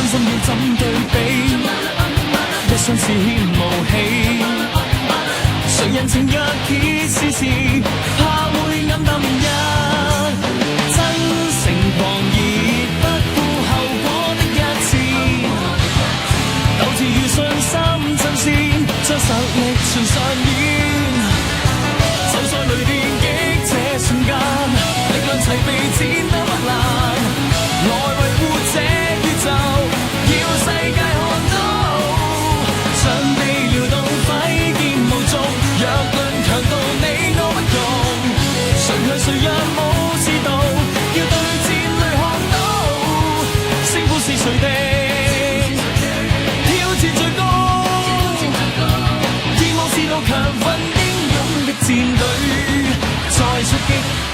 心要怎對比？一雙是無氣，誰人情若揭示時，怕會暗淡明日。真誠狂熱，不顧後果的一次，鬥志與信心爭先，將實力全上演。手在雷電擊這瞬間，力量齊備戰鬥不難，來維護這宇宙，要世界看到。場地撩動揮劍無蹤，若論強度你我不容，誰強誰弱冇知道，要對戰淚看到，勝負是誰的？挑戰最高，天網是道強奮英勇的戰隊，再出擊。